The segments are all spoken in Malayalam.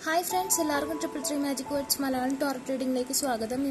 ഹായ് ഫ്രണ്ട്സ്, എല്ലാവർക്കും 333 മാജിക് വേർഡ്സ് മലയാളം ടോറോ ട്രേഡിംഗിലേക്ക് സ്വാഗതം.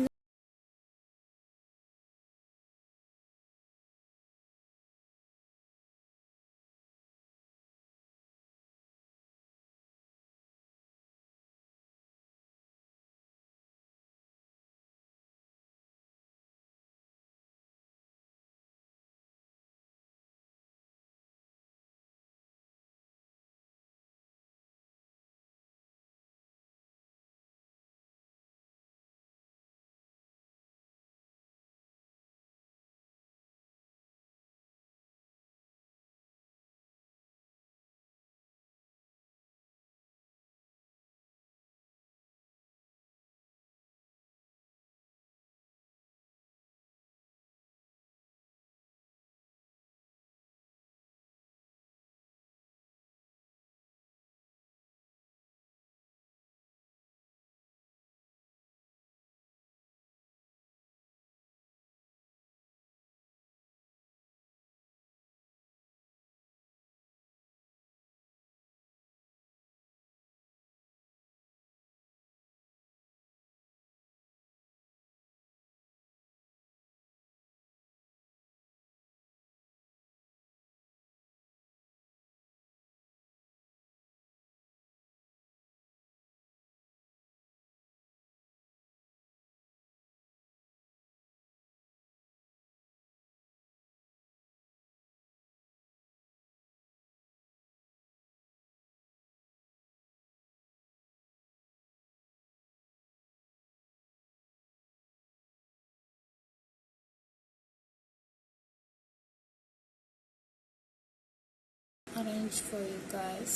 Arrange for you guys.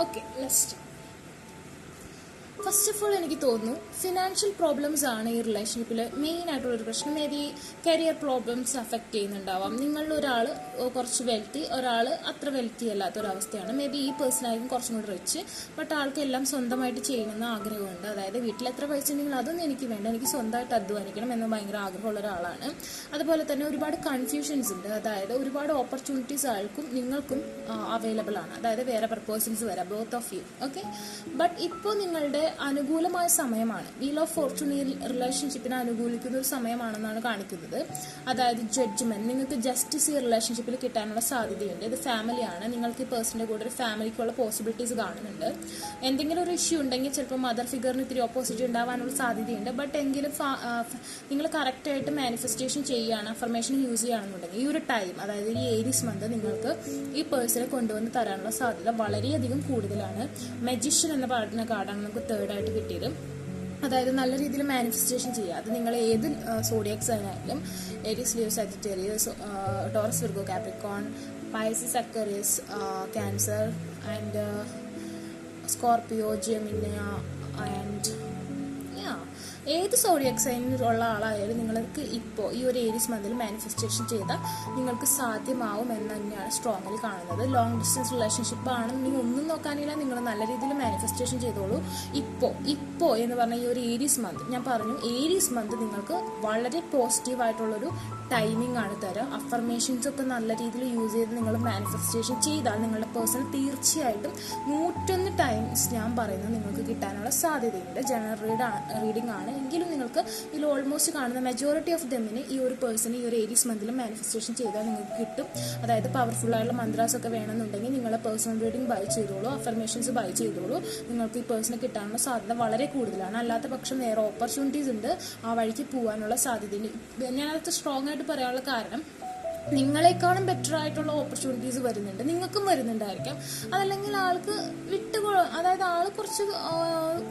Okay, let's start. First of all എനിക്ക് തോന്നുന്നു ഫിനാൻഷ്യൽ പ്രോബ്ലംസ് ആണ് ഈ റിലേഷൻഷിപ്പിൽ മെയിൻ ആയിട്ടുള്ളൊരു പ്രശ്നം. May be career problems affect ചെയ്യുന്നുണ്ടാവാം. നിങ്ങളിൽ ഒരാൾ കുറച്ച് വെൽത്തി, ഒരാൾ അത്ര വെൽത്തി അല്ലാത്തൊരവസ്ഥയാണ്. മേ ബി ഈ പേഴ്സൺ ആയിരിക്കും കുറച്ചും കൂടി റിച്ച്, ബട്ട് ആൾക്ക് എല്ലാം സ്വന്തമായിട്ട് ചെയ്യണമെന്ന് ആഗ്രഹമുണ്ട്. അതായത് വീട്ടിൽ എത്ര പൈസ ഉണ്ടെങ്കിൽ അതൊന്നും എനിക്ക് വേണ്ട, എനിക്ക് സ്വന്തമായിട്ട് അധ്വാനിക്കണം എന്ന് ഭയങ്കര ആഗ്രഹമുള്ള ഒരാളാണ്. അതുപോലെ തന്നെ ഒരുപാട് കൺഫ്യൂഷൻസ് ഉണ്ട്. അതായത് ഒരുപാട് ഓപ്പർച്യൂണിറ്റീസ് ആൾക്കും നിങ്ങൾക്കും അവൈലബിൾ ആണ്. അതായത് വേറെ പ്രപ്പോസൽസ് വരാം, both of you. Okay, but ഇപ്പോൾ നിങ്ങളുടെ അനുകൂലമായ സമയമാണ്. വീൽ ഓഫ് ഫോർച്യൂൺ ഈ റിലേഷൻഷിപ്പിനെ അനുകൂലിക്കുന്ന ഒരു സമയമാണെന്നാണ് കാണിക്കുന്നത്. അതായത് ജഡ്ജ്മെന്റ്, നിങ്ങൾക്ക് ജസ്റ്റിസ് ഈ റിലേഷൻഷിപ്പിൽ കിട്ടാനുള്ള സാധ്യതയുണ്ട്. ഇത് ഫാമിലിയാണ്. നിങ്ങൾക്ക് ഈ പേഴ്സണിന്റെ കൂടെ ഒരു ഫാമിലിക്കുള്ള പോസിബിലിറ്റീസ് കാണുന്നുണ്ട്. എന്തെങ്കിലും ഒരു ഇഷ്യൂ ഉണ്ടെങ്കിൽ ചിലപ്പോൾ മദർ ഫിഗറിന് ഇത്തിരി ഓപ്പോസിറ്റ് ഉണ്ടാവാനുള്ള സാധ്യതയുണ്ട്. ബട്ട് എങ്കിലും നിങ്ങൾ കറക്റ്റായിട്ട് മാനിഫെസ്റ്റേഷൻ ചെയ്യുകയാണ്, അഫർമേഷൻ യൂസ് ചെയ്യുകയാണെന്നുണ്ടെങ്കിൽ ഈ ഒരു ടൈം, അതായത് ഈ ഏരീസ് മന്ത് നിങ്ങൾക്ക് ഈ പേഴ്സണെ കൊണ്ടുവന്ന് തരാനുള്ള സാധ്യത വളരെയധികം കൂടുതലാണ്. മജീഷ്യൻ എന്ന പാടുന്ന കാർഡാണ് നമുക്ക് തേർഡായിട്ട് കിട്ടിയത്. അതായത് നല്ല രീതിയിൽ മാനിഫെസ്റ്റേഷൻ ചെയ്യുക. അത് നിങ്ങൾ ഏത് സോഡിയക് സൈൻ ആയാലും, Aries, Leo, Sagittarius, Taurus, Virgo, Capricorn, Pisces, Aquarius, Cancer and Scorpio, Gemini and ഏത് സോഡിയക് സൈനിലുള്ള ആളായാലും നിങ്ങൾക്ക് ഇപ്പോൾ ഈ ഒരു ഏരീസ് മന്തിൽ മാനിഫെസ്റ്റേഷൻ ചെയ്താൽ നിങ്ങൾക്ക് സാധ്യമാവും എന്ന് തന്നെയാണ് സ്ട്രോങ്ങിൽ കാണുന്നത്. ലോങ് ഡിസ്റ്റൻസ് റിലേഷൻഷിപ്പ് ആണെന്നുണ്ടെങ്കിൽ ഒന്നും നോക്കാനില്ല, നിങ്ങൾ നല്ല രീതിയിൽ മാനിഫെസ്റ്റേഷൻ ചെയ്തോളൂ. ഇപ്പോൾ എന്ന് പറഞ്ഞാൽ ഈ ഒരു ഏരീസ് മന്ത്, ഞാൻ പറഞ്ഞു ഏരീസ് മന്ത് നിങ്ങൾക്ക് വളരെ പോസിറ്റീവായിട്ടുള്ളൊരു ടൈമിംഗ് ആണ് തരാം. അഫർമേഷൻസ് ഒക്കെ നല്ല രീതിയിൽ യൂസ് ചെയ്ത് നിങ്ങൾ മാനിഫെസ്റ്റേഷൻ ചെയ്താൽ നിങ്ങളുടെ പേഴ്സൺ തീർച്ചയായിട്ടും 101 ടൈംസ് ഞാൻ പറയുന്നത് നിങ്ങൾക്ക് കിട്ടാനുള്ള സാധ്യതയുണ്ട്. ജനറൽ റീഡിംഗ് ആണ് എങ്കിലും നിങ്ങൾക്ക് ഇതിൽ ഓൾമോസ്റ്റ് കാണുന്ന മെജോറിറ്റി ഓഫ് ദെമ്മിന് ഈ ഒരു പേഴ്സൺ ഈ ഒരു ഏരീസ് മന്തിൽ മാനിഫെസ്റ്റേഷൻ ചെയ്താൽ നിങ്ങൾക്ക് കിട്ടും. അതായത് പവർഫുൾ ആയിട്ടുള്ള മന്ത്രാസ് ഒക്കെ വേണമെന്നുണ്ടെങ്കിൽ നിങ്ങളെ പേഴ്സണൽ റീഡിംഗ് ബൈ ചെയ്തോളൂ, അഫർമേഷൻസ് ബൈ ചെയ്തോളൂ. നിങ്ങൾക്ക് ഈ പേഴ്സണെ കിട്ടാനുള്ള സാധ്യത വളരെ കൂടുതലാണ്. അല്ലാത്ത പക്ഷം വേറെ ഓപ്പർച്യൂണിറ്റീസ് ഉണ്ട്, ആ വഴിക്ക് പോകാനുള്ള സാധ്യതയുണ്ട്. ഞാനത് സ്ട്രോങ് ആയിട്ട് പറയാനുള്ള കാരണം, നിങ്ങളെക്കാളും ബെറ്റർ ആയിട്ടുള്ള ഓപ്പർച്യൂണിറ്റീസ് വരുന്നുണ്ട്, നിങ്ങൾക്കും വരുന്നുണ്ടായിരിക്കാം. അതല്ലെങ്കിൽ ആൾക്ക് അതായത് ആൾ കുറച്ച്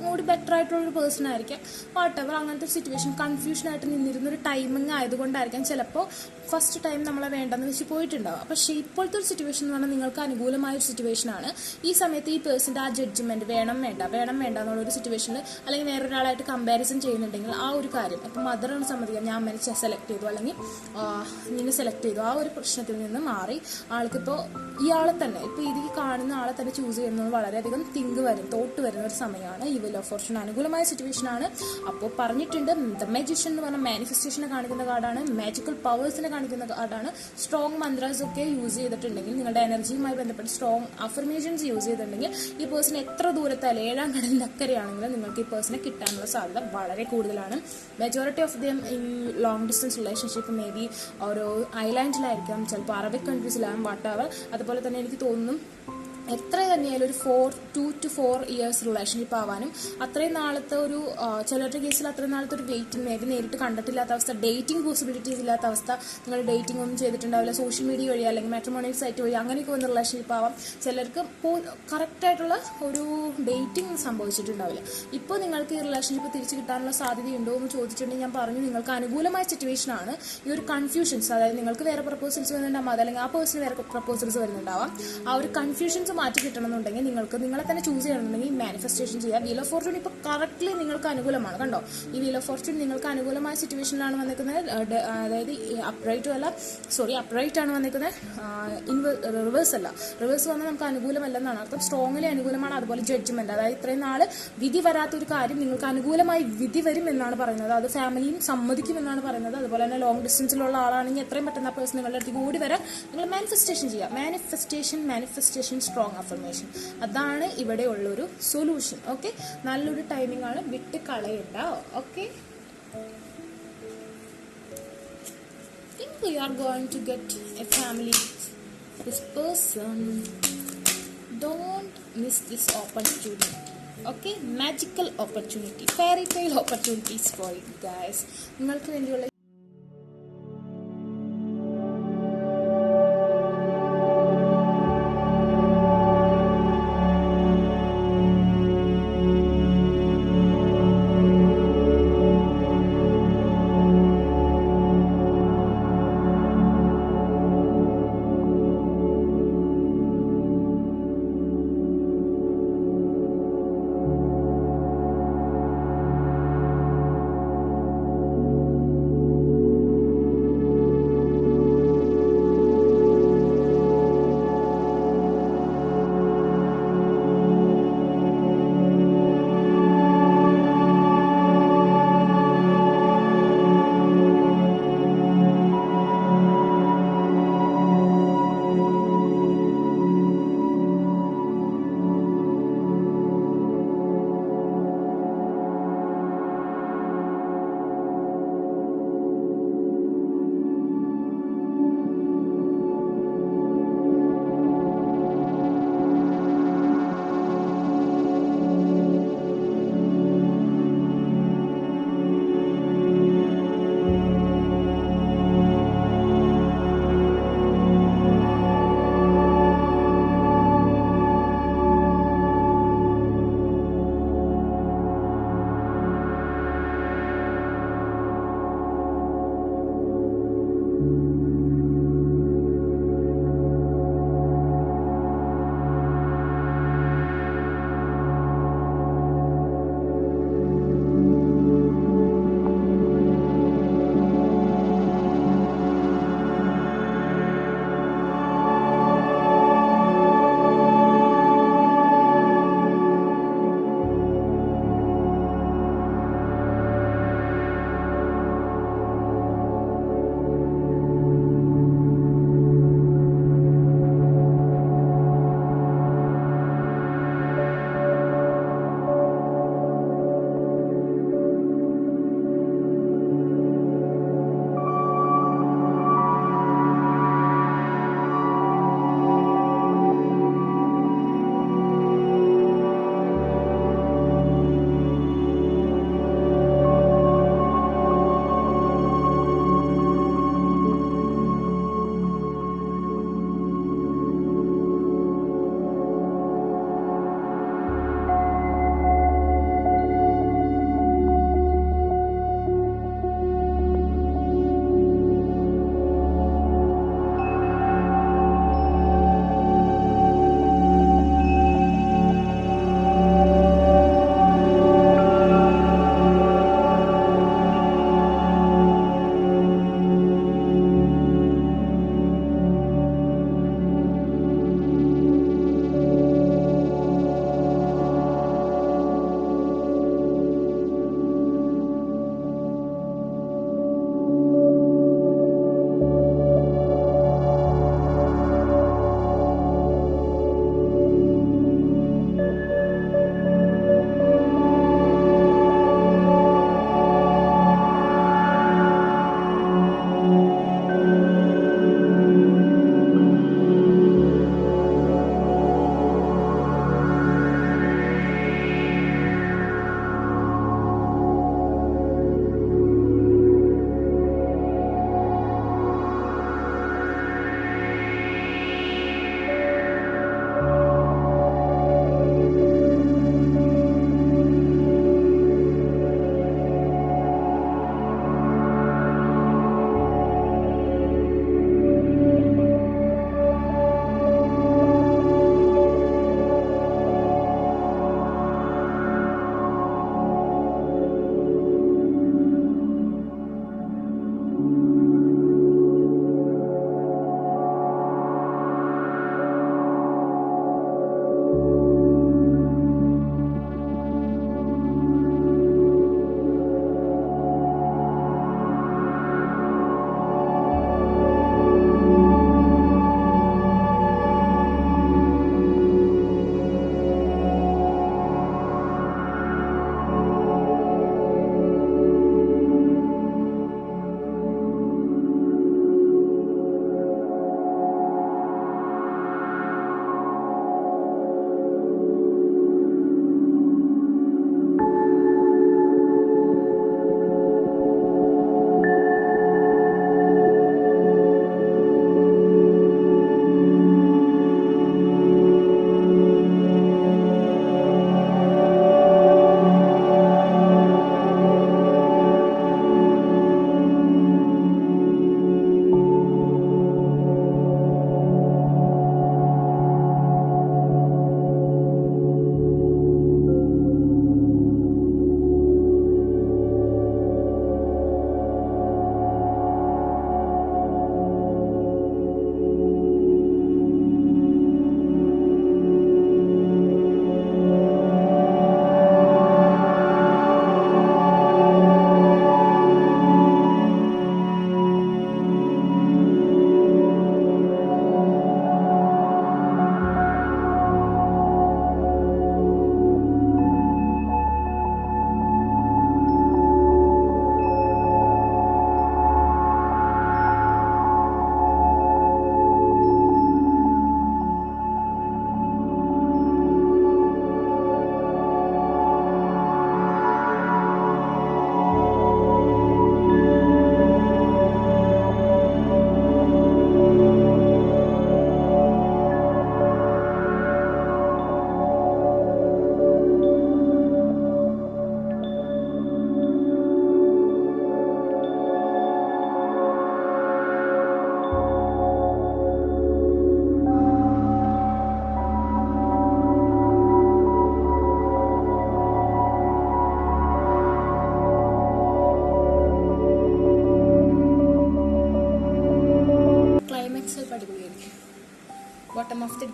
കൂടി ബെറ്റർ ആയിട്ടുള്ളൊരു പേഴ്സൺ ആയിരിക്കാം. വാട്ടെവർ, അങ്ങനത്തെ ഒരു സിറ്റുവേഷൻ കൺഫ്യൂഷനായിട്ട് നിന്നിരുന്നൊരു ടൈമിങ് ആയതുകൊണ്ടായിരിക്കാം ചിലപ്പോൾ ഫസ്റ്റ് ടൈം നമ്മളെ വേണ്ടെന്ന് വെച്ച് പോയിട്ടുണ്ടാവും. പക്ഷേ ഇപ്പോഴത്തെ ഒരു സിറ്റുവേഷൻ എന്ന് പറഞ്ഞാൽ നിങ്ങൾക്ക് അനുകൂലമായ ഒരു സിറ്റുവേഷനാണ്. ഈ സമയത്ത് ഈ പേഴ്സൻ്റെ ആ ജഡ്ജ്മെന്റ് വേണം വേണ്ട എന്നുള്ളൊരു സിറ്റുവേഷനിൽ, അല്ലെങ്കിൽ വേറൊരാളായിട്ട് കമ്പാരിസൺ ചെയ്യുന്നുണ്ടെങ്കിൽ ആ ഒരു കാര്യം, ഇപ്പം മദറാണ് സമ്മതിക്കുക, ഞാൻ അമ്മനെ സെലക്ട് ചെയ്തു അല്ലെങ്കിൽ നിന്നെ സെലക്ട് ചെയ്തു, ചെയ്യുക. ആ ഒരു പ്രശ്നത്തിൽ നിന്ന് മാറി ആൾക്കിപ്പോൾ ഇയാളെ തന്നെ ഇപ്പോൾ ഇത് കാണുന്ന ആളെ തന്നെ ചൂസ് ചെയ്യുന്നത് വളരെയധികം തോട്ട് വരുന്ന ഒരു സമയമാണ്. ഈ വീൽ ഓഫ് ഫോർച്യൂൺ അനുകൂലമായ സിറ്റുവേഷനാണ്. അപ്പോൾ പറഞ്ഞിട്ടുണ്ട്, ദ മാജിഷ്യൻ എന്ന് പറഞ്ഞാൽ മാനിഫെസ്റ്റേഷനെ കാണിക്കുന്ന കാർഡാണ്, മാജിക്കൽ പവേഴ്സിനെ കാണിക്കുന്ന കാർഡാണ്. സ്ട്രോങ് മന്ത്രാസ് ഒക്കെ യൂസ് ചെയ്തിട്ടുണ്ടെങ്കിൽ, നിങ്ങളുടെ എനർജിയുമായി ബന്ധപ്പെട്ട് സ്ട്രോങ് അഫർമേഷൻസ് യൂസ് ചെയ്തിട്ടുണ്ടെങ്കിൽ ഈ പേഴ്സൺ എത്ര ദൂരത്തല്ല 7-ാം കടലിൻ്റെ അക്കരെയാണെങ്കിലും നിങ്ങൾക്ക് ഈ പേഴ്സണെ കിട്ടാനുള്ള സാധ്യത വളരെ കൂടുതലാണ്. Majority of them in long distance relationship may be ഒരു ഐലാൻഡിലായിരിക്കാം, ചിലപ്പോൾ അറബിക് കൺട്രീസിലാകും, വാട്ടവർ. അതുപോലെ തന്നെ എനിക്ക് തോന്നുന്നു എത്ര തന്നെയായാലും ഒരു 2 to 4 years റിലേഷൻഷിപ്പ് ആവാനും അത്രയും നാളത്തെ ഒരു ചിലരുടെ കേസിൽ അത്രയും നാളത്തെ ഒരു വെയിറ്റിംഗ് മേ ബി നേരിട്ട് കണ്ടിട്ടില്ലാത്ത അവസ്ഥ, ഡേറ്റിംഗ് പോസിബിലിറ്റീസ് ഇല്ലാത്ത അവസ്ഥ, നിങ്ങൾ ഡേറ്റിംഗ് ഒന്നും ചെയ്തിട്ടുണ്ടാവില്ല, സോഷ്യൽ മീഡിയ വഴി അല്ലെങ്കിൽ മാട്രിമോണിയൽ സൈറ്റ് വഴി അങ്ങനെയൊക്കെ വന്ന റിലേഷൻഷിപ്പ് ആവാം. ചിലർക്ക് കറക്റ്റായിട്ടുള്ള ഒരു ഡേറ്റിംഗ് സംഭവിച്ചിട്ടുണ്ടാവില്ല. ഇപ്പോൾ നിങ്ങൾക്ക് ഈ റിലേഷൻഷിപ്പ് തിരിച്ചു കിട്ടാനുള്ള സാധ്യതയുണ്ടോ എന്ന് ചോദിച്ചിട്ടുണ്ടെങ്കിൽ ഞാൻ പറഞ്ഞു, നിങ്ങൾക്ക് അനുകൂലമായ സിറ്റുവേഷനാണ്. ഈ ഒരു കൺഫ്യൂഷൻസ്, അതായത് നിങ്ങൾക്ക് വേറെ പ്രപ്പോസൽസ് വരുന്നുണ്ടാവും, അതല്ലെങ്കിൽ ആ പേഴ്സണ് വേറെ പ്രപ്പോസൽസ് വരുന്നുണ്ടാവാം. ആ ഒരു കൺഫ്യൂഷൻസ് മാറ്റി കിട്ടണമെന്നുണ്ടെങ്കിൽ നിങ്ങൾക്ക് നിങ്ങളെ തന്നെ ചൂസ് ചെയ്യണമെന്നുണ്ടെങ്കിൽ മാനിഫെസ്റ്റേഷൻ ചെയ്യാം. വീൽ ഓഫ് ഫോർച്യൂൺ ഇപ്പോൾ കറക്റ്റ്ലി നിങ്ങൾക്ക് അനുകൂലമാണ്. കണ്ടോ, ഈ വീൽ ഓഫ് ഫോർച്യൂൺ നിങ്ങൾക്ക് അനുകൂലമായ സിറ്റുവേഷനിലാണ് വന്നിരിക്കുന്നത്. അതായത് അപ്രൈറ്റ് ആണ് വന്നിരിക്കുന്നത്, റിവേഴ്സ് അല്ല. റിവേഴ്സ് വന്നാൽ നമുക്ക് അനുകൂലമല്ലെന്നാണ് അർത്ഥം. സ്ട്രോങ്ലി അനുകൂലമാണ്. അതുപോലെ ജഡ്ജ്മെന്റ്, അതായത് ഇത്രയും നാൾ വിധി വരാത്തൊരു കാര്യം നിങ്ങൾക്ക് അനുകൂലമായി വിധി വരും എന്നാണ് പറയുന്നത്. അത് ഫാമിലിയും സമ്മതിക്കുമെന്നാണ് പറയുന്നത്. അതുപോലെ തന്നെ ലോങ് ഡിസ്റ്റൻസിലുള്ള ആളാണെങ്കിൽ എത്രയും പെട്ടെന്ന് ആ പേഴ്സൺ നിങ്ങളുടെ അടുത്തേക്ക് ഓടി വരാൻ നിങ്ങൾ മാനിഫെസ്റ്റേഷൻ ചെയ്യുക. മാനിഫെസ്റ്റേഷൻ സ്ട്രോങ് അഫർമേഷൻ, അതാണ് ഇവിടെ ഉള്ളൊരു സൊല്യൂഷൻ. ഓക്കെ, നല്ലൊരു ടൈമിംഗ് ആണ്, വിട്ട് കളയണ്ട. Okay, think we are going to get a family with this person. Don't miss this opportunity. Okay, magical opportunity, fairy tale opportunities for you guys. നിങ്ങൾക്ക് വേണ്ടിയുള്ള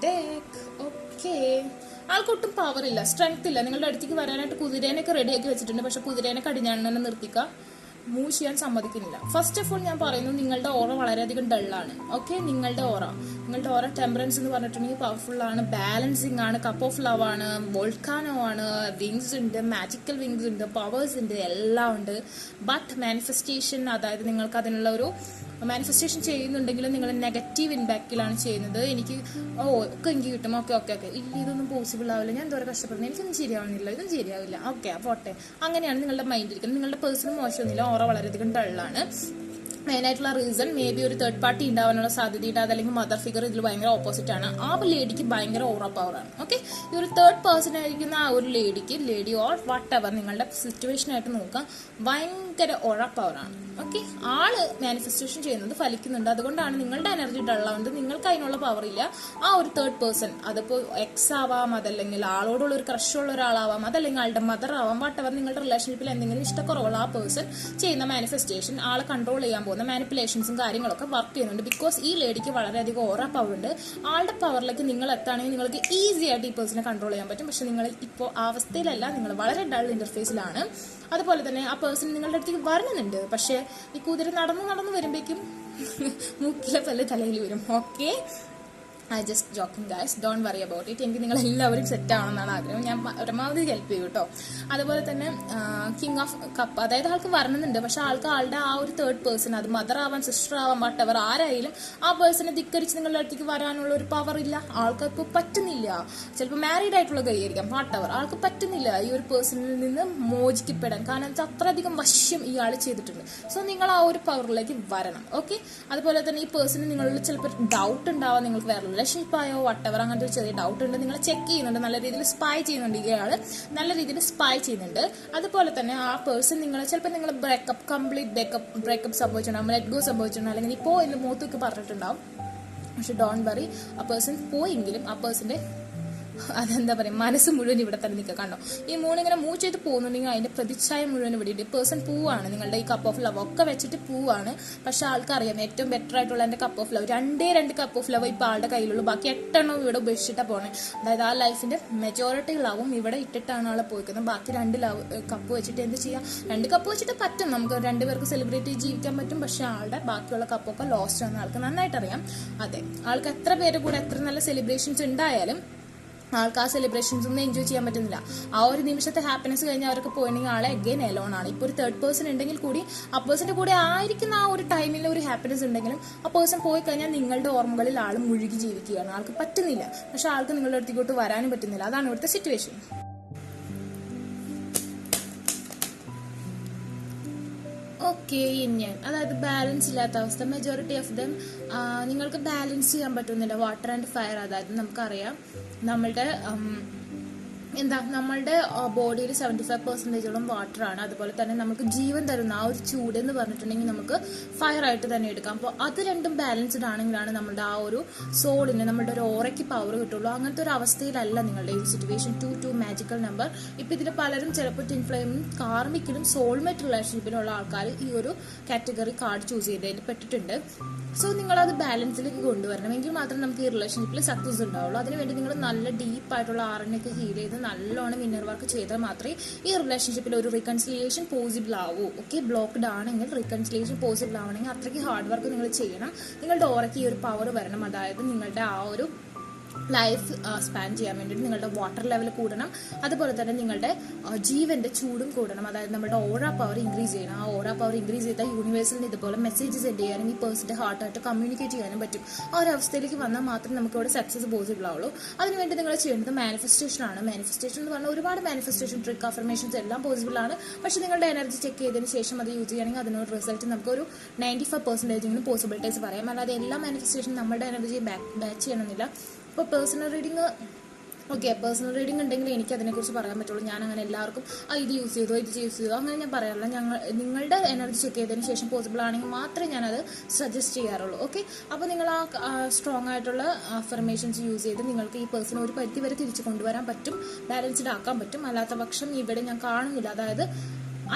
ഡെക്ക്. ഓക്കെ, ആൾക്കൊട്ടും പവർ ഇല്ല, സ്ട്രെങ്ത് ഇല്ല. നിങ്ങളുടെ അടുത്തേക്ക് വരാനായിട്ട് കുതിരേനൊക്കെ റെഡിയാക്കി വെച്ചിട്ടുണ്ട്, പക്ഷെ കുതിരേനെ കടിഞ്ഞാണ് തന്നെ നിർത്തിക്കുക, മൂവ് ചെയ്യാൻ സമ്മതിക്കുന്നില്ല. ഫസ്റ്റ് ഓഫ് ഓൾ ഞാൻ പറയുന്നു, നിങ്ങളുടെ ഓറ വളരെയധികം ഡള്ളാണ്. ഓക്കെ, നിങ്ങളുടെ ഓറ ടെമ്പറൻസ് എന്ന് പറഞ്ഞിട്ടുണ്ടെങ്കിൽ പവർഫുൾ ആണ്, ബാലൻസിങ് ആണ്, കപ്പ് ഓഫ് ലവ് ആണ്, വോൾക്കാനോ ആണ്, വിങ്സ് ഉണ്ട്, മാജിക്കൽ വിങ്സ് ഉണ്ട്, പവേഴ്സ് ഉണ്ട്, എല്ലാം ഉണ്ട്. ബട്ട് മാനിഫെസ്റ്റേഷൻ, അതായത് നിങ്ങൾക്ക് അതിനുള്ള ഒരു മാനിഫെസ്റ്റേഷൻ ചെയ്യുന്നുണ്ടെങ്കിലും നിങ്ങൾ നെഗറ്റീവ് ഇമ്പാക്റ്റിലാണ് ചെയ്യുന്നത്. ഒക്കെ എനിക്ക് കിട്ടും, ഓക്കെ ഇല്ല, ഇതൊന്നും പോസിബിൾ ആവില്ല, ഞാൻ എന്തോരം കഷ്ടപ്പെടുന്നത്, എനിക്കൊന്നും ശരിയാവുന്നില്ല, ഇതൊന്നും ശരിയാവില്ല, ഓക്കെ പോട്ടെ, അങ്ങനെയാണ് നിങ്ങളുടെ മൈൻഡ് ഇരിക്കുന്നത്. നിങ്ങളുടെ പേഴ്സണൽ മോശമൊന്നുമില്ല, ഓറ വളരെയധികം ഡള്ളാണ്. മെയിനായിട്ടുള്ള റീസൺ മേ ബി ഒരു തേർഡ് പാർട്ടി ഉണ്ടാവാനുള്ള സാധ്യതയുണ്ട്, അതല്ലെങ്കിൽ മദർ ഫിഗർ ഇതിൽ ഭയങ്കര ഓപ്പോസിറ്റ് ആണ്. ആ ലേഡിക്ക് ഭയങ്കര ഓറ പവറാണ്. ഓക്കെ, ഈ ഒരു തേർഡ് പേഴ്സൺ ആയിരിക്കുന്ന ആ ഒരു ലേഡി ഓർ വാട്ട് എവർ നിങ്ങളുടെ സിറ്റുവേഷൻ ആയിട്ട് നോക്കാം, ഭയങ്കര ഓറ പവറാണ്. ഓക്കെ, ആള് മാനിഫെസ്റ്റേഷൻ ചെയ്യുന്നത് ഫലിക്കുന്നുണ്ട്, അതുകൊണ്ടാണ് നിങ്ങളുടെ എനർജി ഡള്ളാവുന്നത്, നിങ്ങൾക്ക് അതിനുള്ള പവർ ഇല്ല. ആ ഒരു തേർഡ് പേഴ്സൺ, അതിപ്പോൾ എക്സ് ആവാം, അതല്ലെങ്കിൽ ആളോടുള്ള ഒരു ക്രഷുള്ള ഒരാളാവാം, അതല്ലെങ്കിൽ ആളുടെ മദർ ആവാം, വാട്ട് എവർ നിങ്ങളുടെ റിലേഷൻഷിപ്പിൽ എന്തെങ്കിലും ഇഷ്ടക്കുറവുള്ള ആ പേഴ്സൺ ചെയ്യുന്ന മാനിഫെസ്റ്റേഷൻ, ആളെ കൺട്രോൾ ചെയ്യാൻ പോകുന്ന മാനിപ്പുലേഷൻസും കാര്യങ്ങളൊക്കെ വർക്ക് ചെയ്യുന്നുണ്ട്. ബിക്കോസ് ഈ ലേഡിക്ക് വളരെയധികം ഓറ പവർ ഉണ്ട്. ആളുടെ പവറിലേക്ക് നിങ്ങൾ എത്താണെങ്കിൽ നിങ്ങൾക്ക് ഈസി ആയിട്ട് ഈ പേഴ്സണെ കൺട്രോൾ ചെയ്യാൻ പറ്റും. പക്ഷെ നിങ്ങൾ ഇപ്പോൾ ആ അവസ്ഥയിലല്ല, നിങ്ങൾ വളരെ ഡൾ ഇന്റർഫേസിലാണ്. അതുപോലെ തന്നെ ആ പേഴ്സൺ നിങ്ങളുടെ അടുത്തേക്ക് വരുന്നുണ്ട്, പക്ഷെ ഈ കുതിര നടന്ന് വരുമ്പോഴേക്കും മൂക്കിലെ പല്ല് തലയിൽ വരും. Okay, I just joking guys, don't worry about it. എനിക്ക് നിങ്ങൾ എല്ലാവരും സെറ്റ് ആവണമെന്നാണ് ആഗ്രഹം, ഞാൻ പരമാവധി ഹെൽപ്പ് ചെയ്യും കേട്ടോ. അതുപോലെ തന്നെ കിങ് ഓഫ് കപ്പ്, അതായത് ആൾക്ക് വരണമെന്നുണ്ട്, പക്ഷെ ആളുടെ ആ ഒരു തേർഡ് പേഴ്സൺ, അത് മദർ ആവാം, സിസ്റ്റർ ആവാം, വാട്ട് എവർ ആരായാലും ആ പേഴ്സണെ ധിക്കരിച്ച് നിങ്ങളുടെ അടുത്തേക്ക് വരാനുള്ള ഒരു പവർ ഇല്ല, ആൾക്ക് ഇപ്പോൾ പറ്റുന്നില്ല. ചിലപ്പോൾ മാരീഡ് ആയിട്ടുള്ള കഴിയായിരിക്കാം, വാട്ട് എവർ, ആൾക്ക് പറ്റുന്നില്ല ഈ ഒരു പേഴ്സണിൽ നിന്ന് മോചിക്കപ്പെടാൻ. കാരണം വെച്ചാൽ അത്രയധികം വശ്യം ഇയാൾ ചെയ്തിട്ടുണ്ട്. സോ നിങ്ങൾ ആ ഒരു പവറിലേക്ക് വരണം. ഓക്കെ, അതുപോലെ തന്നെ ഈ പേഴ്സണിന് നിങ്ങളിൽ ചിലപ്പോൾ ഡൗട്ട് ഉണ്ടാവാം, നിങ്ങൾക്ക് വേറെ റിലേഷൻഷിപ്പായോ വട്ടവർ അങ്ങനത്തെ ഒരു ചെറിയ ഡൗട്ട് ഉണ്ട്, നിങ്ങൾ ചെക്ക് ചെയ്യുന്നുണ്ട്, നല്ല രീതിയിൽ സ്പൈ ചെയ്യുന്നുണ്ട്, ഇയാള് നല്ല രീതിയിൽ സ്പൈ ചെയ്യുന്നുണ്ട്. അതുപോലെ തന്നെ ആ പേഴ്സൺ ചിലപ്പോൾ നിങ്ങൾ ബ്രേക്കപ്പ് സംഭവിച്ചിട്ടുണ്ടാവും, ലെറ്റ് ഗോ സംഭവിച്ചിട്ടുണ്ടാവും, അല്ലെങ്കിൽ ഇപ്പോൾ എന്ന് മൂത്തൊക്കെ പറഞ്ഞിട്ടുണ്ടാവും. പക്ഷെ ഡോണ്ട് വറി, ആ പേഴ്സൺ പോയെങ്കിലും ആ പേഴ്സന്റെ അതെന്താ പറയുക, മനസ്സ് മുഴുവൻ ഇവിടെ തന്നെ നിൽക്കുക. കണ്ടോ, ഈ മൂന്നിങ്ങനെ മൂവ് ചെയ്ത് പോകുന്നുണ്ടെങ്കിൽ അതിന്റെ പ്രതിച്ഛായ മുഴുവൻ ഇവിടെ ഉണ്ട്. പേഴ്സൺ പൂവാണ്, നിങ്ങളുടെ ഈ കപ്പ് ഓഫ് ലവ് ഒക്കെ വെച്ചിട്ട് പൂവാണ്. പക്ഷെ ആൾക്കറിയാം ഏറ്റവും ബെറ്റർ ആയിട്ടുള്ള എന്റെ കപ്പ് ഓഫ് ലവ്, രണ്ട് കപ്പ് ഓഫ് ലവ് ഇപ്പൊ ആളുടെ കയ്യിലുള്ളൂ, ബാക്കി 8 എണ്ണം ഇവിടെ ഉപേക്ഷിച്ചിട്ടാണ് പോണേ. അതായത് ആ ലൈഫിന്റെ മെജോറിറ്റി ലവും ഇവിടെ ഇട്ടിട്ടാണ് ആളെ പോയിക്കുന്നത്. ബാക്കി 2 കപ്പ് വെച്ചിട്ട് എന്ത് ചെയ്യാം, 2 കപ്പ് വെച്ചിട്ട് പറ്റും, നമുക്ക് 2 പേർക്ക് സെലിബ്രേറ്റ് ചെയ്ത് ജീവിക്കാൻ പറ്റും. പക്ഷെ ആളുടെ ബാക്കിയുള്ള കപ്പൊക്കെ ലോസ്റ്റ് ആണെന്ന് ആൾക്ക് നന്നായിട്ട് അറിയാം. അതെ, ആൾക്ക് എത്ര പേര് കൂടെ എത്ര നല്ല സെലിബ്രേഷൻസ് ഉണ്ടായാലും ആൾക്ക് ആ സെലിബ്രേഷൻസ് ഒന്നും എൻജോയ് ചെയ്യാൻ പറ്റുന്നില്ല. ആ ഒരു നിമിഷത്തെ ഹാപ്പിനെസ് കഴിഞ്ഞ് അവർക്ക് പോയിട്ടുണ്ടെങ്കിൽ ആളെ അഗെയിൻ എലോൺ ആണ്. ഇപ്പോൾ ഒരു തേർഡ് പേഴ്സൺ ഉണ്ടെങ്കിൽ കൂടി ആ പേഴ്സന്റെ കൂടെ ആയിരിക്കുന്ന ആ ഒരു ടൈമിൽ ഒരു ഹാപ്പിനെസ് ഉണ്ടെങ്കിലും ആ പേഴ്സൺ പോയി കഴിഞ്ഞാൽ നിങ്ങളുടെ ഓർമ്മകളിൽ ആൾ മുഴുകി ജീവിക്കുകയാണ്. ആൾക്ക് പറ്റുന്നില്ല, പക്ഷെ ആൾക്ക് നിങ്ങളുടെ അടുത്തേക്ക് വരാനും പറ്റുന്നില്ല. അതാണ് ഇവിടുത്തെ സിറ്റുവേഷൻ. ഓക്കെ, ഇനി അതായത് ബാലൻസ് ഇല്ലാത്ത അവസ്ഥ, മെജോറിറ്റി ഓഫ് ദം നിങ്ങൾക്ക് ബാലൻസ് ചെയ്യാൻ പറ്റുന്നില്ല. വാട്ടർ ആൻഡ് ഫയർ, അതായത് നമുക്കറിയാം നമ്മളുടെ ബോഡിയിൽ 75% വാട്ടറാണ്. അതുപോലെ തന്നെ നമുക്ക് ജീവൻ തരുന്ന ആ ഒരു ചൂട് എന്ന് പറഞ്ഞിട്ടുണ്ടെങ്കിൽ നമുക്ക് ഫയർ ആയിട്ട് തന്നെ എടുക്കാം. അപ്പോൾ അത് രണ്ടും ബാലൻസ്ഡ് ആണെങ്കിലാണ് നമ്മുടെ ആ ഒരു സോളിന്, നമ്മുടെ ഒരു ഓറയ്ക്ക് പവർ കിട്ടുള്ളൂ. അങ്ങനത്തെ ഒരു അവസ്ഥയിലല്ല നിങ്ങളുടെ ഈ സിറ്റുവേഷൻ. 2 magical number. ഇപ്പൊ ഇതിൽ പലരും ചിലപ്പോൾ ട്വിൻ ഫ്ലെയിമും കാർമിക്കിലും സോൾമേറ്റ് റിലേഷൻഷിപ്പിലുള്ള ആൾക്കാർ ഈ ഒരു കാറ്റഗറി കാർഡ് ചൂസ് ചെയ്തതിൽ പെട്ടിട്ടുണ്ട്. സോ നിങ്ങളത് ബാലൻസിലേക്ക് കൊണ്ടുവരണം, എങ്കിൽ മാത്രമേ നമുക്ക് ഈ റിലേഷൻഷിപ്പിൽ സക്സസ് ഉണ്ടാവുള്ളൂ. അതിനുവേണ്ടി നിങ്ങൾ നല്ല ഡീപ്പായിട്ടുള്ള ആറിനൊക്കെ ഹീൽ ചെയ്ത് നല്ലോണം ഇന്നർ വർക്ക് ചെയ്താൽ മാത്രമേ ഈ റിലേഷൻഷിപ്പിൽ ഒരു റീകൺസിലിയേഷൻ പോസിബിൾ ആവൂ. ഓക്കെ, ബ്ലോക്ക്ഡ് ആണെങ്കിൽ റീകൺസിലിയേഷൻ പോസിബിൾ ആവണമെങ്കിൽ അത്രയ്ക്ക് ഹാർഡ് വർക്ക് നിങ്ങൾ ചെയ്യണം. നിങ്ങളുടെ ഓറയ്ക്ക് ഈ ഒരു പവർ വരണം, അതായത് നിങ്ങളുടെ ആ ഒരു ലൈഫ് സ്പാൻ ചെയ്യാൻ വേണ്ടിയിട്ട് നിങ്ങളുടെ വാട്ടർ ലെവൽ കൂടണം. അതുപോലെ തന്നെ നിങ്ങളുടെ ജീവന്റെ ചൂടും കൂടണം. അതായത് നമ്മുടെ ഓറ പവർ ഇൻക്രീസ് ചെയ്യണം. ആ ഓറ പവർ ഇൻക്രീസ് ചെയ്താൽ യൂണിവേഴ്സിന് ഇതുപോലെ മെസ്സേജ് സെൻഡ് ചെയ്യാനും ഈ പേഴ്സന്റെ ഹാർട്ടായിട്ട് കമ്മ്യൂണിക്കേറ്റ് ചെയ്യാനും പറ്റും. ആ ഒരു അവസ്ഥയിലേക്ക് വന്നാൽ മാത്രമേ നമുക്ക് ഇവിടെ സക്സസ് പോസിബിൾ ആവുള്ളൂ. അതിനുവേണ്ടി നിങ്ങൾ ചെയ്യേണ്ടത് മാനിഫെസ്റ്റേഷൻ ആണ്. മാനിഫെസ്റ്റേഷൻ എന്ന് പറഞ്ഞാൽ ഒരുപാട് മാനിഫെസ്റ്റേഷൻ ട്രിക്ക് അഫർമേഷൻസ് എല്ലാം പോസിബിൾ ആണ്. പക്ഷെ നിങ്ങളുടെ എനർജി ചെക്ക് ചെയ്തതിന് ശേഷം അത് യൂസ് ചെയ്യുകയാണെങ്കിൽ അതിനൊരു റിസൾട്ട് നമുക്ക് ഒരു 95% പോസിബിലിറ്റീസ് പറയാം. അല്ലാതെ എല്ലാ മാനിഫെസ്റ്റേഷൻ നമ്മുടെ എനർജി ബാച്ച് ചെയ്യണമെന്നില്ല. ഇപ്പോൾ പേഴ്സണൽ റീഡിങ് പേഴ്സണൽ റീഡിംഗ് ഉണ്ടെങ്കിൽ എനിക്ക് അതിനെക്കുറിച്ച് പറയാൻ പറ്റുള്ളൂ. ഞാൻ അങ്ങനെ എല്ലാവർക്കും ഇത് യൂസ് ചെയ്തോ അങ്ങനെ ഞാൻ പറയാറില്ല. നിങ്ങളുടെ എനർജി ചെക്ക് ചെയ്തതിന് ശേഷം പോസിബിൾ ആണെങ്കിൽ മാത്രമേ ഞാനത് സജസ്റ്റ് ചെയ്യാറുള്ളൂ. ഓക്കെ, അപ്പോൾ നിങ്ങൾ ആ സ്ട്രോങ് ആയിട്ടുള്ള അഫർമേഷൻസ് യൂസ് ചെയ്ത് നിങ്ങൾക്ക് ഈ പേഴ്സൺ ഒരു പരിധി വരെ തിരിച്ചു കൊണ്ടുവരാൻ പറ്റും, ബാലൻസ്ഡ് ആക്കാൻ പറ്റും. അല്ലാത്ത പക്ഷം ഇവിടെ ഞാൻ കാണുന്നില്ല, അതായത്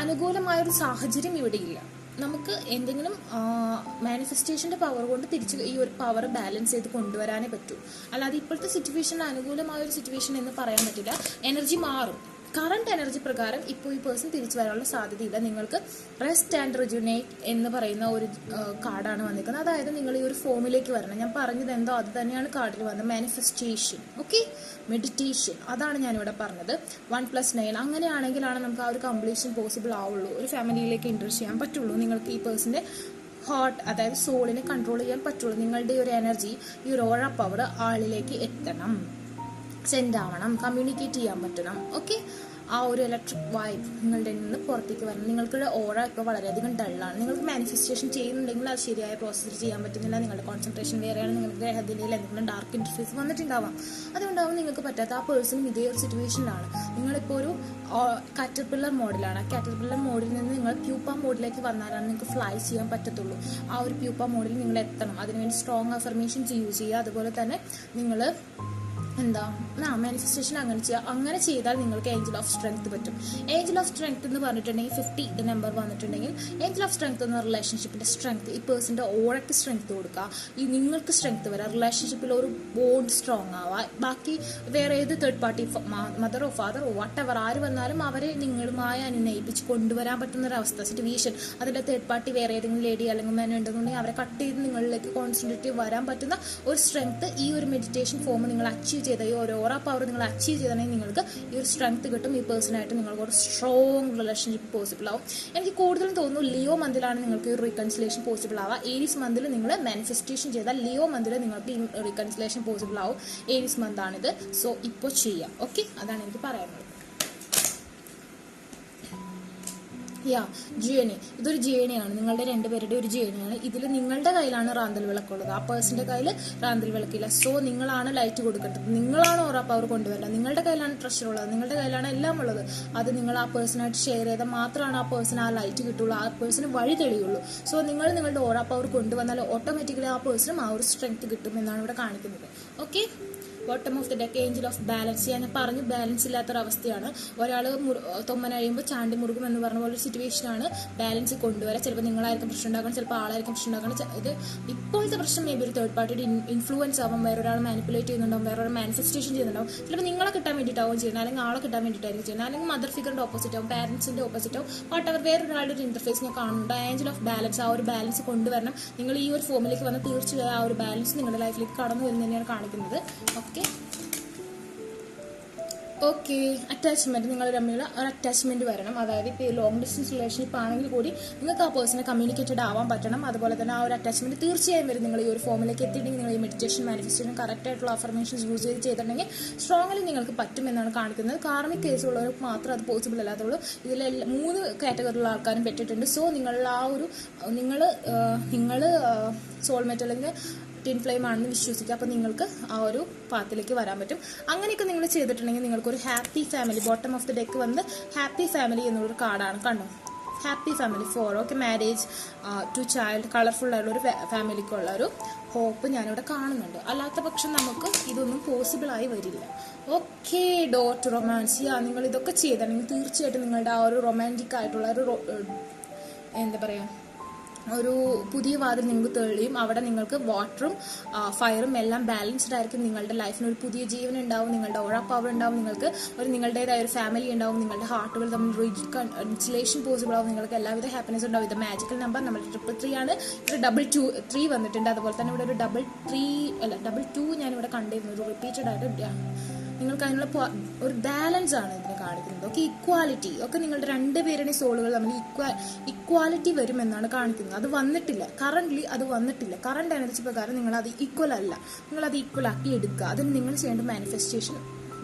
അനുകൂലമായൊരു സാഹചര്യം ഇവിടെ ഇല്ല. നമുക്ക് എന്തെങ്കിലും മാനിഫെസ്റ്റേഷൻ്റെ പവർ കൊണ്ട് തിരിച്ച് ഈ ഒരു പവർ ബാലൻസ് ചെയ്ത് കൊണ്ടുവരാനേ പറ്റൂ. അല്ലാതെ ഇപ്പോഴത്തെ സിറ്റുവേഷന് അനുകൂലമായ ഒരു സിറ്റുവേഷൻ എന്ന് പറയാൻ പറ്റില്ല. എനർജി മാറും. കറണ്ട് എനർജി പ്രകാരം ഇപ്പോൾ ഈ പേഴ്സൺ തിരിച്ചു വരാനുള്ള സാധ്യതയില്ല. നിങ്ങൾക്ക് റെസ്റ്റ് ആൻഡ് റിജുനേറ്റ് എന്ന് പറയുന്ന ഒരു കാർഡാണ് വന്നിരിക്കുന്നത്. അതായത് നിങ്ങൾ ഈ ഒരു ഫോമിലേക്ക് വരണം. ഞാൻ പറഞ്ഞത് എന്തോ അത് തന്നെയാണ് കാർഡിൽ വന്നത്. മാനിഫെസ്റ്റേഷൻ, ഓക്കെ, മെഡിറ്റേഷൻ, അതാണ് ഞാനിവിടെ പറഞ്ഞത്. 1+9 അങ്ങനെയാണെങ്കിലാണ് നമുക്ക് ആ ഒരു കംപ്ലീഷൻ പോസിബിൾ ആവുള്ളൂ. ഒരു ഫാമിലിയിലേക്ക് എൻ്റർ ചെയ്യാൻ പറ്റുള്ളൂ. നിങ്ങൾക്ക് ഈ പേഴ്സൻ്റെ ഹാർട്ട്, അതായത് സോളിനെ കൺട്രോൾ ചെയ്യാൻ പറ്റുള്ളൂ. നിങ്ങളുടെ ഒരു എനർജി, ഈ ഒരു ഓറ പവർ ആളിലേക്ക് എത്തണം, സെൻഡ് ആവണം, കമ്മ്യൂണിക്കേറ്റ് ചെയ്യാൻ പറ്റണം. ഓക്കെ, ആ ഒരു ഇലക്ട്രിക് വൈബ് നിങ്ങളുടെ നിന്ന് പുറത്തേക്ക് വരണം. നിങ്ങൾക്കുള്ള ഓറ ഇപ്പോൾ വളരെയധികം ഡള്ളാണ്. നിങ്ങൾക്ക് മാനിഫെസ്റ്റേഷൻ ചെയ്യുന്നുണ്ടെങ്കിൽ അത് ശരിയായ പ്രോസസ്സ് ചെയ്യാൻ പറ്റുന്നില്ല. നിങ്ങളുടെ കോൺസെൻട്രേഷൻ വേറെയാണ്. നിങ്ങൾക്ക് ഗ്രഹനിലയിൽ എന്തെങ്കിലും ഡാർക്ക് ഇൻ്റർഫേസ് വന്നിട്ടുണ്ടാവാം. അതുകൊണ്ടാവും നിങ്ങൾക്ക് പറ്റാത്ത. ആ പേഴ്സണും ഇതേ ഒരു സിറ്റുവേഷനിലാണ്. നിങ്ങളിപ്പോൾ ഒരു കാറ്റർപില്ലർ മോഡിലാണ്. കാറ്റർപില്ലർ മോഡിൽ നിന്ന് നിങ്ങൾ പ്യൂപ്പ മോഡിലേക്ക് വന്നാലാണ് നിങ്ങൾക്ക് ഫ്ലൈ ചെയ്യാൻ പറ്റത്തുള്ളൂ. ആ ഒരു പ്യൂപ്പ മോഡിൽ നിങ്ങൾ എത്തണം. അതിനുവേണ്ടി സ്ട്രോങ് അഫർമേഷൻസ് യൂസ് ചെയ്യുക. അതുപോലെ തന്നെ നിങ്ങൾ മാനിഫെസ്റ്റേഷൻ അങ്ങനെ ചെയ്താൽ നിങ്ങൾക്ക് ഏഞ്ചൽ ഓഫ് സ്ട്രെങ്ത് പറ്റും. ഏഞ്ചൽ ഓഫ് സ്ട്രെങ്ത് എന്ന് പറഞ്ഞിട്ടുണ്ടെങ്കിൽ 50 നമ്പർ വന്നിട്ടുണ്ടെങ്കിൽ ഏഞ്ചൽ ഓഫ് സ്ട്രെങ്ത് എന്ന റിലേഷൻഷിപ്പിന്റെ സ്ട്രെങ്ത്, ഈ പേഴ്സന്റെ ഓഴക്ക് സ്ട്രെങ്ത് കൊടുക്കുക, ഈ നിങ്ങൾക്ക് സ്ട്രെങ്ത് വരാം, റിലേഷൻഷിപ്പിൽ ഒരു ബോണ്ട് സ്ട്രോങ് ആവുക. ബാക്കി വേറെ ഏത് തേർഡ് പാർട്ടി, മദറോ ഫാദറോ വട്ടെവർ ആര് വന്നാലും അവരെ നിങ്ങളുമായി അനുനയിപ്പിച്ച് കൊണ്ടുവരാൻ പറ്റുന്ന ഒരവസ്ഥ, സിറ്റുവേഷൻ. അതിന്റെ തേർഡ് പാർട്ടി വേറെ ഏതെങ്കിലും ലേഡി അല്ലെങ്കിൽ മെൻ ഉണ്ടെന്നുണ്ടെങ്കിൽ അവരെ കട്ട് ചെയ്ത് നിങ്ങളിലേക്ക് കോൺസെൻട്രേറ്റ് വരാൻ പറ്റുന്ന ഒരു സ്ട്രെങ്ത് ഈ ഒരു മെഡിറ്റേഷൻ ഫോം നിങ്ങൾ അച്ചീവ് ചെയ്ത, ഈ ഒരു ഓറ പവർ നിങ്ങൾ അച്ചീവ് ചെയ്താണെങ്കിൽ നിങ്ങൾക്ക് ഈ ഒരു സ്ട്രെങ്ത് കിട്ടും. ഈ പേഴ്സണായിട്ട് നിങ്ങൾക്ക് ഒരു സ്ട്രോങ് റിലേഷൻഷിപ്പ് പോസിബിൾ ആവും. എനിക്ക് കൂടുതലും തോന്നുന്നു ലിയോ മന്തിലാണ് നിങ്ങൾക്ക് ഒരു റീകൺസിലേഷൻ പോസിബിൾ ആവുക. ഏരീസ് മന്തിൽ നിങ്ങൾ മാനിഫെസ്റ്റേഷൻ ചെയ്താൽ ലിയോ മന്തിൽ നിങ്ങൾക്ക് ഈ റീകൺസിലേഷൻ പോസിബിൾ ആവും. ഏരീസ് മന്താണിത്. സോ ഇപ്പോൾ ചെയ്യാം. ഓക്കെ, അതാണ് എനിക്ക് പറയാനുള്ളത്. ജേണി, ഇതൊരു ജേണിയാണ്. നിങ്ങളുടെ രണ്ടുപേരുടെ ഒരു ജേണിയാണ്. ഇതിൽ നിങ്ങളുടെ കയ്യിലാണ് റാന്തൽ വിളക്കുള്ളത്. ആ പേഴ്സന്റെ കയ്യിൽ റാന്തൽ വിളക്കില്ല. സോ നിങ്ങളാണ് ലൈറ്റ് കൊടുക്കേണ്ടത്. നിങ്ങളാണ് ഓറ പവർ കൊണ്ടുവരേണ്ടത്. നിങ്ങളുടെ കയ്യിലാണ് ട്രഷർ ഉള്ളത്. നിങ്ങളുടെ കയ്യിലാണ് എല്ലാം ഉള്ളത്. അത് നിങ്ങൾ ആ പേഴ്സണായിട്ട് ഷെയർ ചെയ്താൽ മാത്രമാണ് ആ പേഴ്സൺ ആ ലൈറ്റ് കിട്ടുള്ളൂ, ആ പേഴ്സണ് വഴി തെളിയുള്ളൂ. സോ നിങ്ങൾ നിങ്ങളുടെ ഓറ പവർ കൊണ്ടുവന്നാൽ ഓട്ടോമാറ്റിക്കലി ആ പേഴ്സണും ആ ഒരു സ്ട്രെങ്ത് കിട്ടും എന്നാണ് ഇവിടെ കാണിക്കുന്നത്. Okay, bottom of the deck Angel of balance. ഞാൻ പറഞ്ഞു, ബാലൻസ് ഇല്ലാത്തൊരവസ്ഥയാണ്. ഒരാൾ തൊമ്മനഴിയുമ്പോൾ ചാണ്ടി മുറുകും എന്ന് പറഞ്ഞ പോലെ ഒരു സിറ്റുവേഷനാണ്. ബാലൻസ് കൊണ്ടുവരാം. ചിലപ്പോൾ നിങ്ങളായിരിക്കും പ്രശ്നം ഉണ്ടാക്കണം, ചിലപ്പോൾ ആളായിരിക്കും പ്രശ്നം ഉണ്ടാക്കണം. ഇത് ഇപ്പോഴത്തെ പ്രശ്നം മേ ബി ഒരു തേർഡ് പാർട്ടിയുടെ ഇൻഫ്ലുവൻസ് ആവും. വേറൊരാൾ മാനിപ്പുലേറ്റ് ചെയ്യുന്നുണ്ടാവും, വേറൊരാൾ മാനിഫെസ്റ്റേഷൻ ചെയ്യുന്നുണ്ടാവും. ചിലപ്പോൾ നിങ്ങളെ കിട്ടാൻ വേണ്ടിയിട്ടാവും ചെയ്യുന്നത്, അല്ലെങ്കിൽ ആളെ കിട്ടാൻ വേണ്ടിയിട്ടായിരിക്കും ചെയ്യുന്നത്, അല്ലെങ്കിൽ മദർ ഫിഗറിന്റെ ഓപ്പോസിറ്റ് ആവും, പാരന്റ്സിന്റെ ഓപ്പോസിറ്റ് ആവും. വാട്ടവർ വേറൊരാളുടെ ഒരു ഇന്റർഫേസ് ഞാൻ കാണുന്നുണ്ട്. ഏഞ്ചൽ ഓഫ് ബാലൻസ്, ആ ഒരു ബാലൻസ് കൊണ്ടുവരണം. നിങ്ങൾ ഈ ഒരു ഫോമിലേക്ക് വന്ന് തീർച്ചയായും ആ ഒരു ബാലൻസ് നിങ്ങളുടെ ലൈഫിലേക്ക് കടന്നു വരുന്നത് തന്നെയാണ് കാണിക്കുന്നത്. ഓക്കെ, അറ്റാച്ച്മെന്റ്, നിങ്ങൾ തമ്മിലുള്ള ഒരു അറ്റാച്ച്മെന്റ് വരണം. അതായത് ഇപ്പോൾ ലോങ് ഡിസ്റ്റൻസ് റിലേഷൻഷിപ്പ് ആണെങ്കിൽ കൂടി നിങ്ങൾക്ക് ആ പേഴ്സണെ കമ്മ്യൂണിക്കേറ്റഡ് ആവാൻ പറ്റണം. അതുപോലെ തന്നെ ആ ഒരു അറ്റാച്ച്മെന്റ് തീർച്ചയായും വരും. നിങ്ങൾ ഈ ഒരു ഫോമിലേക്ക് എത്തിയിട്ടുണ്ടെങ്കിൽ നിങ്ങൾ ഈ മെഡിറ്റേഷൻ മാനിഫെസ്റ്റേഷൻ കറക്റ്റ് ആയിട്ടുള്ള അഫർമേഷൻസ് യൂസ് ചെയ്തിട്ടുണ്ടെങ്കിൽ സ്ട്രോങ്ലി നിങ്ങൾക്ക് പറ്റുമെന്നാണ് കാണിക്കുന്നത്. കാർമിക് കേസുള്ളവർക്ക് മാത്രം അത് പോസിബിൾ അല്ലാത്തുള്ളൂ. ഇതിൽ 3 കാറ്റഗറിയിലുള്ള ആൾക്കാരും പറ്റിയിട്ടുണ്ട്. സോ നിങ്ങളുടെ ആ ഒരു നിങ്ങൾ സോൾമേറ്റ് അല്ലെങ്കിൽ ടിൻ ഫ്ലെയിം ആണെന്ന് വിശ്വസിക്കുക. അപ്പോൾ നിങ്ങൾക്ക് ആ ഒരു പാത്തിലേക്ക് വരാൻ പറ്റും. അങ്ങനെയൊക്കെ നിങ്ങൾ ചെയ്തിട്ടുണ്ടെങ്കിൽ നിങ്ങൾക്കൊരു happy family, bottom of the deck വന്ന് ഹാപ്പി ഫാമിലി എന്നുള്ളൊരു കാർഡാണ്. കണ്ടോ, happy family 4. Okay, marriage, 2 child, colourful ആയിട്ടുള്ള ഒരു ഫാമിലിക്കുള്ള ഒരു ഹോപ്പ് ഞാനിവിടെ കാണുന്നുണ്ട്. അല്ലാത്ത പക്ഷം നമുക്ക് ഇതൊന്നും പോസിബിൾ ആയി വരില്ല. Okay, door to romance. നിങ്ങൾ ഇതൊക്കെ ചെയ്തിട്ടുണ്ടെങ്കിൽ തീർച്ചയായിട്ടും നിങ്ങളുടെ ആ ഒരു റൊമാൻറ്റിക് ആയിട്ടുള്ള ഒരു എന്താ പറയുക, ഒരു പുതിയ വാതിൽ നിങ്ങൾക്ക് തെളിയും. അവിടെ നിങ്ങൾക്ക് വാട്ടറും ഫയറും എല്ലാം ബാലൻസ്ഡ് ആയിരിക്കും. നിങ്ങളുടെ ലൈഫിന് ഒരു പുതിയ ജീവൻ ഉണ്ടാവും, നിങ്ങളുടെ ഓറ പവർ ഉണ്ടാവും, നിങ്ങൾക്ക് നിങ്ങളുടേതായ ഒരു ഫാമിലി ഉണ്ടാവും, നിങ്ങളുടെ ഹാർട്ടുകൾ തമ്മിൽ റീകൺസിലേഷൻ പോസിബിൾ ആവും, നിങ്ങൾക്ക് എല്ലാവിധ ഹാപ്പിനെസ് ഉണ്ടാവും. ഇത് മാജിക്കൽ നമ്പർ. നമ്മൾ 333 ആണ്. ഇവിടെ 223 വന്നിട്ടുണ്ട്. അതുപോലെ തന്നെ ഇവിടെ ഒരു 2 ഞാനിവിടെ കണ്ടിരുന്നു. ഒരു റിപ്പീറ്റഡ് ആയിട്ട് നിങ്ങൾക്ക് അതിനുള്ള ഒരു ബാലൻസ് ആണ് ഇതിനെ കാണിക്കുന്നത്. Okay, equality. ഒക്കെ നിങ്ങളുടെ 2 പേരുടെ സോളുകൾ തമ്മിൽ ഇക്വാലിറ്റി വരുമെന്നാണ് കാണിക്കുന്നത്. അത് വന്നിട്ടില്ല, കറന്റ്ലി അത് വന്നിട്ടില്ല. കറണ്ട് എനർജി പ്രകാരം നിങ്ങളത് ഈക്വൽ അല്ല. നിങ്ങളത് ഈക്വൽ ആക്കി എടുക്കുക. അതിന് നിങ്ങൾ ചെയ്യേണ്ട മാനിഫെസ്റ്റേഷൻ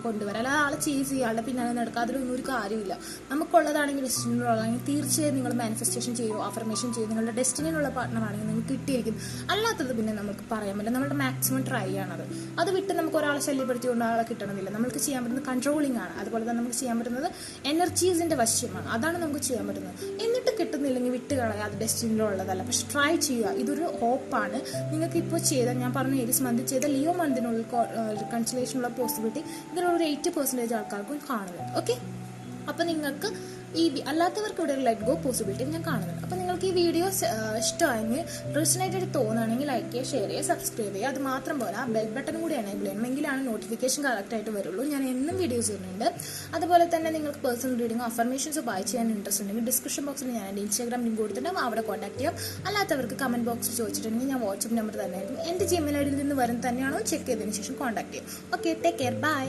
കൊണ്ടുവരാം. അല്ലാതെ ആളെ ചേസ് ചെയ്യുക, ആളുടെ പിന്നാലെ നടക്കുക, അതിലൊന്നും ഒരു കാര്യമില്ല. നമുക്കുള്ളതാണെങ്കിൽ ഡെസ്റ്റിനിയുള്ളതാണെങ്കിൽ തീർച്ചയായും നിങ്ങൾ മാനിഫെസ്റ്റേഷൻ ചെയ്യുമോ, അഫർമേഷൻ ചെയ്യും. നിങ്ങളുടെ ഡെസ്റ്റിനിയുള്ള പാർട്ട്ണറാണെങ്കിൽ നിങ്ങൾക്ക് കിട്ടിയിരിക്കും. അല്ലാത്തത് പിന്നെ നമുക്ക് പറയാൻ പറ്റില്ല. നമ്മുടെ മാക്സിമം ട്രൈ ആണത്. അത് വിട്ട് നമുക്ക് ഒരാളെ ശല്യപ്പെടുത്തിക്കൊണ്ട് ആളെ കിട്ടണമെന്നില്ല. നമുക്ക് ചെയ്യാൻ പറ്റുന്നത് കൺട്രോളിംഗ് ആണ്. അതുപോലെ തന്നെ നമുക്ക് ചെയ്യാൻ പറ്റുന്നത് എനർജീസിന്റെ വശ്യമാണ്. അതാണ് നമുക്ക് ചെയ്യാൻ പറ്റുന്നത്. എന്നിട്ട് കിട്ടുന്നില്ലെങ്കിൽ വിട്ട് കളയുക, അത് ഡെസ്റ്റിനിലുള്ളതല്ല. പക്ഷെ ട്രൈ ചെയ്യുക. ഇതൊരു ഹോപ്പാണ്. നിങ്ങൾക്ക് ഇപ്പോൾ ചെയ്താൽ, ഞാൻ പറഞ്ഞു ഏരീസ് മന്ത് ചെയ്ത ലിയോ മന്തിനുള്ളിൽ കൺസലേഷനുള്ള പോസിബിലിറ്റി ഇതിലുള്ള ഒരു 80% ആൾക്കാർക്കും കാണുന്നുണ്ട്. ഓക്കെ, അപ്പം നിങ്ങൾക്ക് അല്ലാത്തവർക്ക് ഇവിടെ ഒരു ലെറ്റ് ഗോ പോസിബിലിറ്റി ഞാൻ കാണുന്നുണ്ട്. അപ്പോൾ നിങ്ങൾക്ക് ഈ വീഡിയോ ഇഷ്ടമായെങ്കിൽ റെസണേറ്റ് ആയിട്ട് തോന്നുകയാണെങ്കിൽ ലൈക്ക് ചെയ്യുക, ഷെയർ ചെയ്യുക, സബ്സ്ക്രൈബ് ചെയ്യുക. അത് മാത്രം പോലെ ആ ബെൽ ബട്ടൺ കൂടി എനേബിൾ ചെയ്യണം, എങ്കിലാണ് നോട്ടിഫിക്കേഷൻ കറക്റ്റായിട്ട് വരുള്ളൂ. ഞാൻ എന്നും വീഡിയോസ് ചെയ്യുന്നുണ്ട്. അതുപോലെ തന്നെ നിങ്ങൾക്ക് പേഴ്സണൽ റീഡിങ്ങോ അഫർമേഷൻസോ ബൈ ചെയ്യാൻ ഇൻട്രസ്റ്റ് ഉണ്ടെങ്കിൽ ഡിസ്ക്രിപ്ഷൻ ബോക്സിൽ ഞാൻ എൻ്റെ ഇൻസ്റ്റാഗ്രാം ലിങ്ക് കൊടുത്തിട്ടുണ്ടാവും, അവിടെ കോൺടാക്ട് ചെയ്യാം. അല്ലാത്തവർക്ക് കമന്റ് ബോക്സിൽ ചോദിച്ചിട്ടുണ്ടെങ്കിൽ ഞാൻ വാട്സ്ആപ്പ് നമ്പർ തന്നെയായിരിക്കും. എൻ്റെ ജിമെയിൽ ഐഡിയിൽ നിന്ന് വരുന്നത് തന്നെയാണോ ചെക്ക് ചെയ്തതിന് ശേഷം കോൺടാക്ട് ചെയ്യാം. Okay, take care, by.